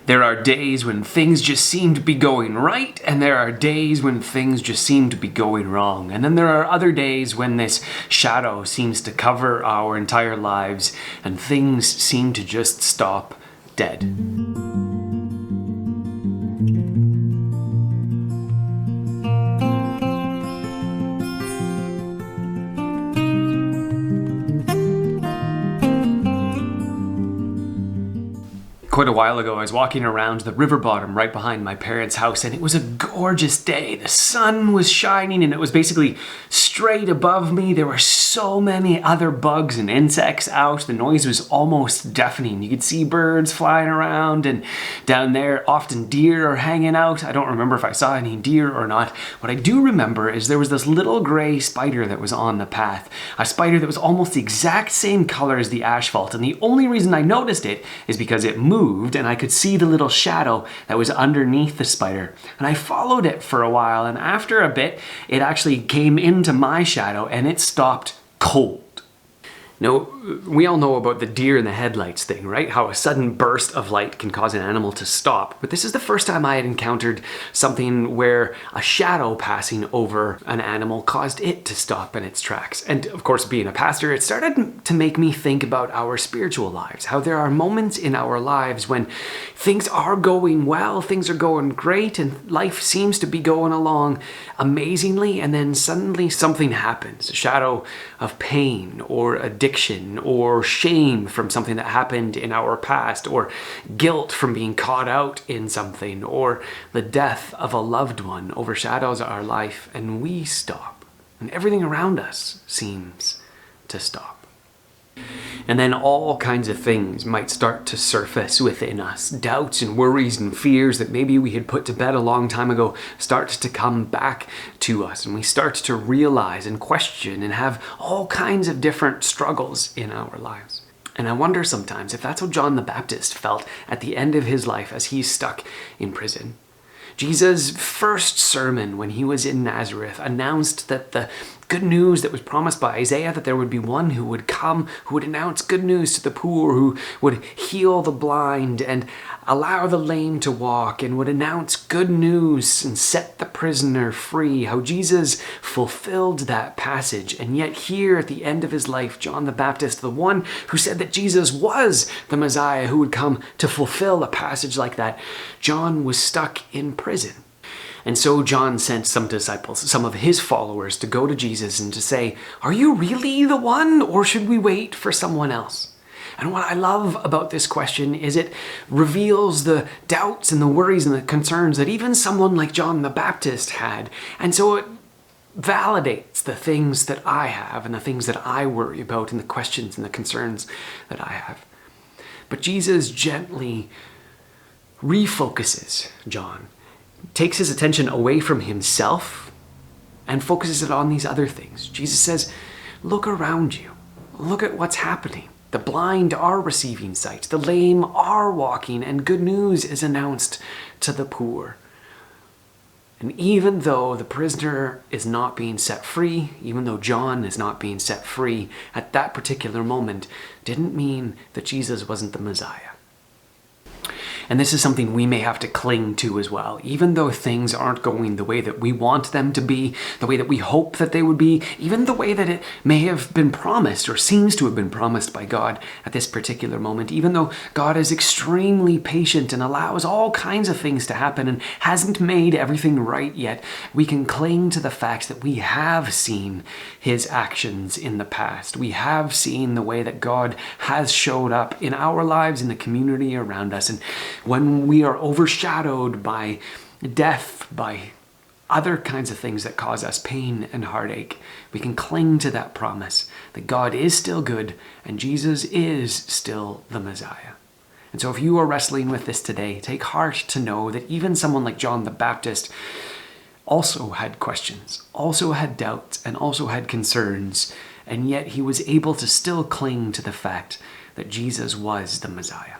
There are days when things just seem to be going right, and there are days when things just seem to be going wrong. And then there are other days when this shadow seems to cover our entire lives, and things seem to just stop dead. Quite a while ago, I was walking around the river bottom right behind my parents' house, and it was a gorgeous day. The sun was shining and it was basically straight above me. There were so many other bugs and insects out. The noise was almost deafening. You could see birds flying around, and down there often deer are hanging out. I don't remember if I saw any deer or not. What I do remember is there was this little gray spider that was on the path. A spider that was almost the exact same color as the asphalt, and the only reason I noticed it is because it moved and I could see the little shadow that was underneath the spider. And I followed it for a while, and after a bit, it actually came into my shadow and it stopped cold. Now, we all know about the deer in the headlights thing, right? How a sudden burst of light can cause an animal to stop. But this is the first time I had encountered something where a shadow passing over an animal caused it to stop in its tracks. And of course, being a pastor, it started to make me think about our spiritual lives, how there are moments in our lives when things are going well, things are going great, and life seems to be going along amazingly, and then suddenly something happens, a shadow of pain or addiction or shame from something that happened in our past, or guilt from being caught out in something, or the death of a loved one overshadows our life, and we stop, and everything around us seems to stop. And then all kinds of things might start to surface within us. Doubts and worries and fears that maybe we had put to bed a long time ago start to come back to us. And we start to realize and question and have all kinds of different struggles in our lives. And I wonder sometimes if that's how John the Baptist felt at the end of his life as he's stuck in prison. Jesus' first sermon when he was in Nazareth announced that the good news that was promised by Isaiah, that there would be one who would come, who would announce good news to the poor, who would heal the blind and allow the lame to walk, and would announce good news and set the prisoner free. How Jesus fulfilled that passage. And yet here at the end of his life, John the Baptist, the one who said that Jesus was the Messiah who would come to fulfill a passage like that, John was stuck in prison. And so John sent some disciples, some of his followers, to go to Jesus and to say, "Are you really the one, or should we wait for someone else?" And what I love about this question is it reveals the doubts and the worries and the concerns that even someone like John the Baptist had. And so it validates the things that I have and the things that I worry about and the questions and the concerns that I have. But Jesus gently refocuses John, takes his attention away from himself and focuses it on these other things. Jesus says, look around you. Look at what's happening. The blind are receiving sight. The lame are walking, and good news is announced to the poor. And even though the prisoner is not being set free, even though John is not being set free at that particular moment, didn't mean that Jesus wasn't the Messiah. And this is something we may have to cling to as well. Even though things aren't going the way that we want them to be, the way that we hope that they would be, even the way that it may have been promised or seems to have been promised by God at this particular moment, even though God is extremely patient and allows all kinds of things to happen and hasn't made everything right yet, we can cling to the fact that we have seen his actions in the past. We have seen the way that God has showed up in our lives, in the community around us. And when we are overshadowed by death, by other kinds of things that cause us pain and heartache, we can cling to that promise that God is still good and Jesus is still the Messiah. And so if you are wrestling with this today, take heart to know that even someone like John the Baptist also had questions, also had doubts, and also had concerns, and yet he was able to still cling to the fact that Jesus was the Messiah.